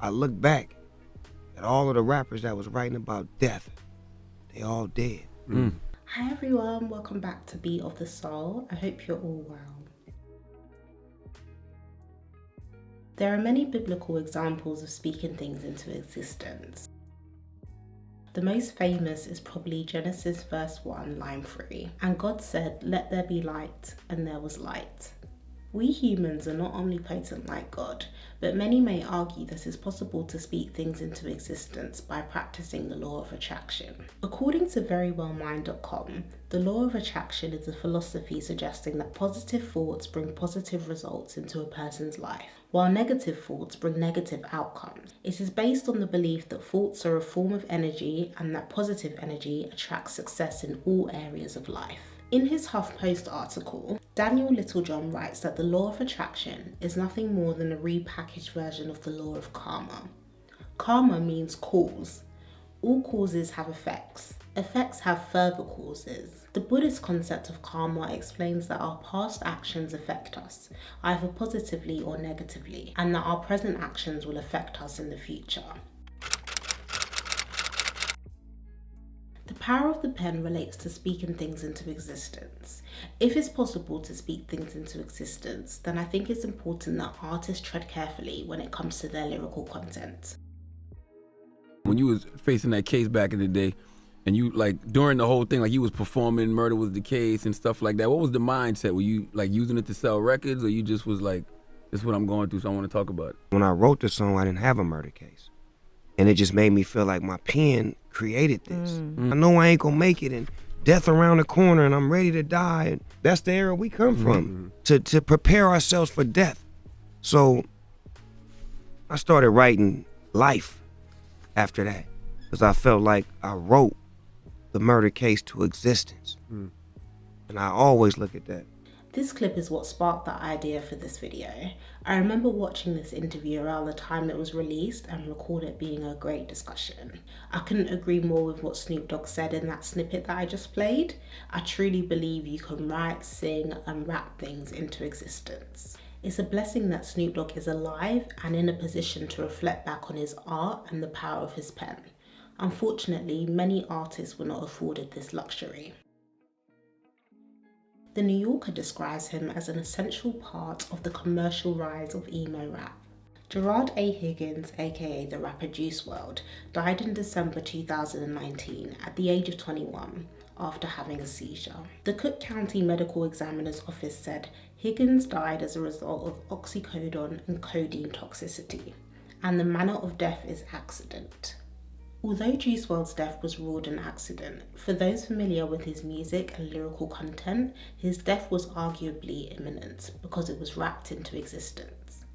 I look back at all of the rappers that was writing about death. They all dead. Hi everyone, welcome back to Beat of the Soul. I hope you're all well. There are many biblical examples of speaking things into existence. The most famous is probably Genesis verse 1, line 3. And God said, "Let there be light," and there was light. We humans are not omnipotent like God, but many may argue that it's possible to speak things into existence by practicing the law of attraction. According to verywellmind.com, the law of attraction is a philosophy suggesting that positive thoughts bring positive results into a person's life, while negative thoughts bring negative outcomes. It is based on the belief that thoughts are a form of energy and that positive energy attracts success in all areas of life. In his HuffPost article, Daniel Littlejohn writes that the law of attraction is nothing more than a repackaged version of the law of karma. Karma means cause. All causes have effects. Effects have further causes. The Buddhist concept of karma explains that our past actions affect us, either positively or negatively, and that our present actions will affect us in the future. The power of the pen relates to speaking things into existence. If it's possible to speak things into existence, then I think it's important that artists tread carefully when it comes to their lyrical content. When you was facing that case back in the day, and you, like, during the whole thing, like, you was performing Murder Was the Case and stuff like that, what was the mindset? Were you, like, using it to sell records, or you just was like, this is what I'm going through, so I want to talk about it? When I wrote the song, I didn't have a murder case. And it just made me feel like my pen created this. I know I ain't gonna make it, and death around the corner, and I'm ready to die. And that's the era we come from, to prepare ourselves for death. So I started writing life after that, because I felt like I wrote the murder case to existence. And I always look at that. This clip is what sparked the idea for this video. I remember watching this interview around the time it was released and recalled it being a great discussion. I couldn't agree more with what Snoop Dogg said in that snippet that I just played. I truly believe you can write, sing, and rap things into existence. It's a blessing that Snoop Dogg is alive and in a position to reflect back on his art and the power of his pen. Unfortunately, many artists were not afforded this luxury. The New Yorker describes him as an essential part of the commercial rise of emo rap. Gerard A. Higgins, aka the rapper Juice WRLD, died in December 2019 at the age of 21 after having a seizure. The Cook County Medical Examiner's Office said Higgins died as a result of oxycodone and codeine toxicity, and the manner of death is accident. Although Juice WRLD's death was ruled an accident, for those familiar with his music and lyrical content, his death was arguably imminent because it was wrapped into existence.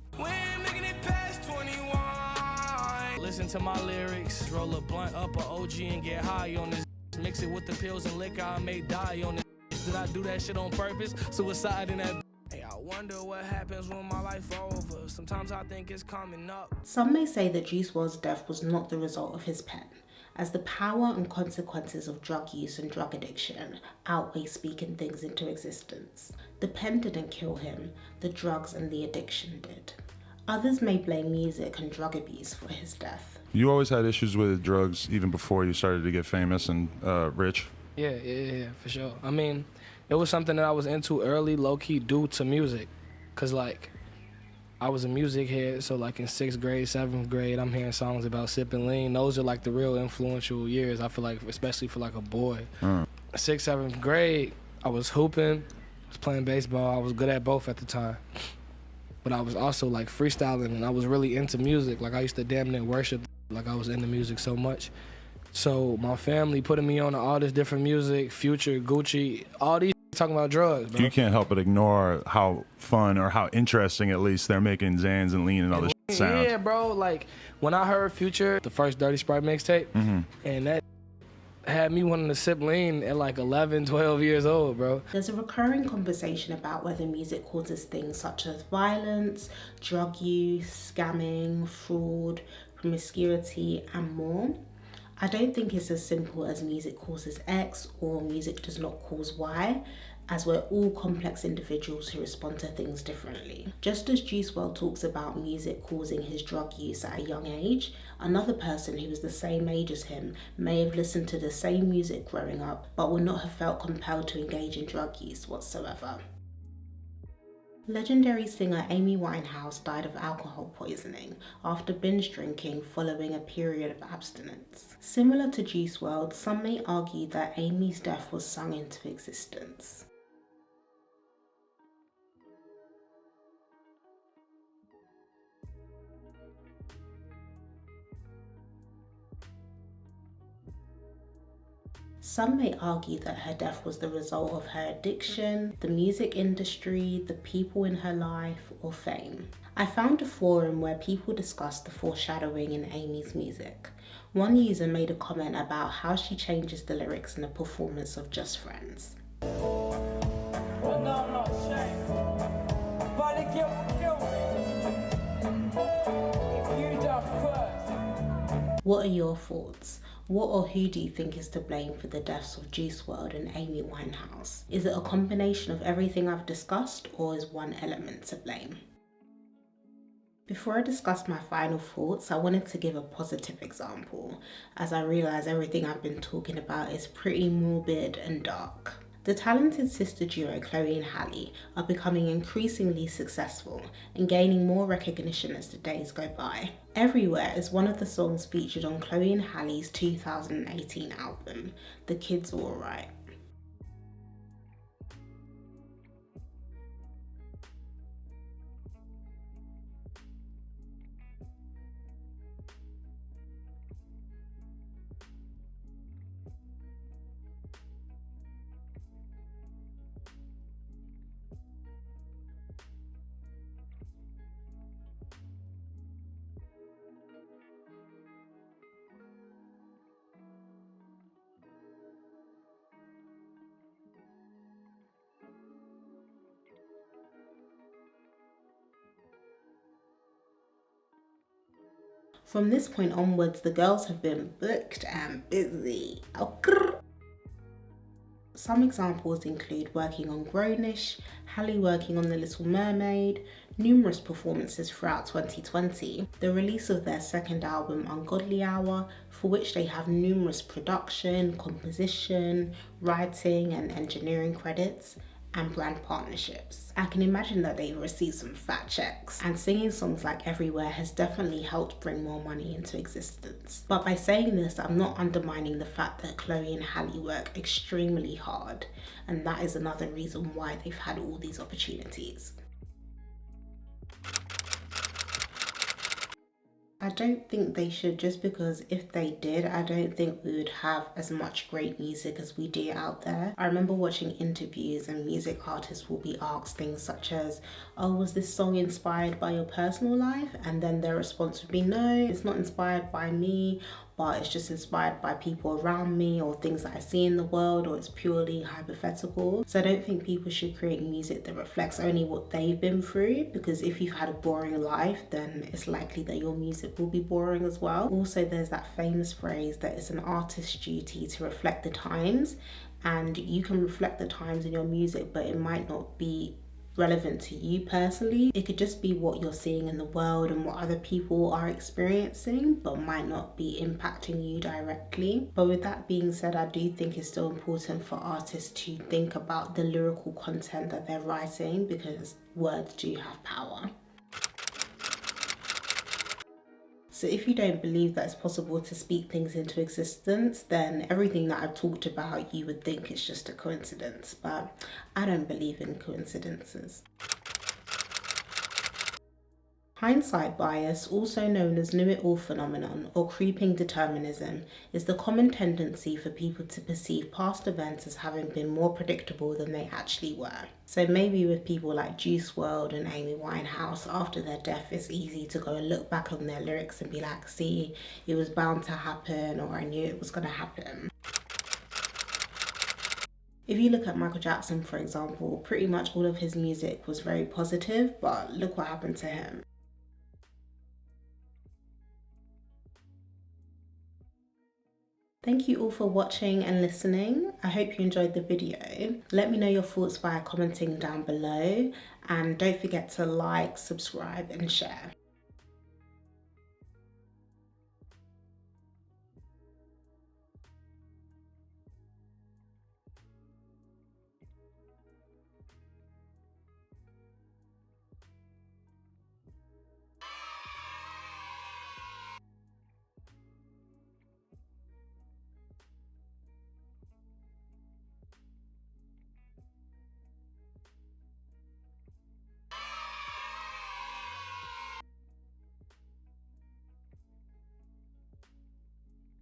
Listen to my lyrics, roll a blunt up a OG and get high on this. Mix it with the pills and liquor, I may die on this. Did I do that shit on purpose? Suicide in that. Hey, I wonder what happens when my life over. Sometimes I think it's coming up. Some may say that Juice WRLD's death was not the result of his pen, as the power and consequences of drug use and drug addiction outweigh speaking things into existence. The pen didn't kill him, the drugs and the addiction did. Others may blame music and drug abuse for his death. You always had issues with drugs even before you started to get famous and rich? Yeah, for sure. I mean, it was something that I was into early, low-key, due to music. Cause like, I was a music head, so like in 6th grade, 7th grade, I'm hearing songs about sipping lean. Those are like the real influential years, I feel like, especially for like a boy. 6th, 7th grade, I was hooping, I was playing baseball, I was good at both at the time. But I was also like freestyling, and I was really into music. Like I used to damn near worship, like I was into music so much. So my family putting me on all this different music, Future, Gucci, all these talking about drugs, bro. You can't help but ignore how fun or how interesting, at least, they're making Xans and Lean and all this sound. Yeah, bro. Like when I heard Future, the first Dirty Sprite mixtape, and that had me wanting to sip lean at like 11, 12 years old, bro. There's a recurring conversation about whether music causes things such as violence, drug use, scamming, fraud, promiscuity, and more. I don't think it's as simple as music causes X or music does not cause Y. as we're all complex individuals who respond to things differently. Just as Juice WRLD talks about music causing his drug use at a young age, another person who was the same age as him may have listened to the same music growing up but would not have felt compelled to engage in drug use whatsoever. Legendary singer Amy Winehouse died of alcohol poisoning after binge drinking following a period of abstinence. Similar to Juice WRLD, some may argue that Amy's death was sung into existence. Some may argue that her death was the result of her addiction, the music industry, the people in her life, or fame. I found a forum where people discussed the foreshadowing in Amy's music. One user made a comment about how she changes the lyrics in a performance of Just Friends. Well, no, I'm not ashamed, but it killed me. If you die first. What are your thoughts? What or who do you think is to blame for the deaths of Juice WRLD and Amy Winehouse? Is it a combination of everything I've discussed, or is one element to blame? Before I discuss my final thoughts, I wanted to give a positive example, as I realise everything I've been talking about is pretty morbid and dark. The talented sister duo Chloe and Halle are becoming increasingly successful and gaining more recognition as the days go by. Everywhere is one of the songs featured on Chloe and Halle's 2018 album, The Kids Are Alright. From this point onwards, the girls have been booked and busy. Some examples include working on Grownish, Halle working on The Little Mermaid, numerous performances throughout 2020, the release of their second album Ungodly Hour, for which they have numerous production, composition, writing and engineering credits, and brand partnerships. I can imagine that they've received some fat checks, and singing songs like Everywhere has definitely helped bring more money into existence. But by saying this, I'm not undermining the fact that Chloe and Halle work extremely hard, and that is another reason why they've had all these opportunities. I don't think they should, just because if they did, I don't think we would have as much great music as we do out there. I remember watching interviews and music artists will be asked things such as, oh, was this song inspired by your personal life? And then their response would be, no, it's not inspired by me, but it's just inspired by people around me or things that I see in the world, or it's purely hypothetical. So I don't think people should create music that reflects only what they've been through, because if you've had a boring life, then it's likely that your music will be boring as well. Also, there's that famous phrase that it's an artist's duty to reflect the times, and you can reflect the times in your music, but it might not be relevant to you personally. It could just be what you're seeing in the world and what other people are experiencing, but might not be impacting you directly. But with that being said, I do think it's still important for artists to think about the lyrical content that they're writing, because words do have power. So if you don't believe that it's possible to speak things into existence, then everything that I've talked about, you would think it's just a coincidence, but I don't believe in coincidences. Hindsight bias, also known as know-it-all phenomenon or creeping determinism, is the common tendency for people to perceive past events as having been more predictable than they actually were. So maybe with people like Juice WRLD and Amy Winehouse, after their death, it's easy to go and look back on their lyrics and be like, see, it was bound to happen, or I knew it was going to happen. If you look at Michael Jackson, for example, pretty much all of his music was very positive, but look what happened to him. Thank you all for watching and listening. I hope you enjoyed the video. Let me know your thoughts by commenting down below, and don't forget to like, subscribe and share.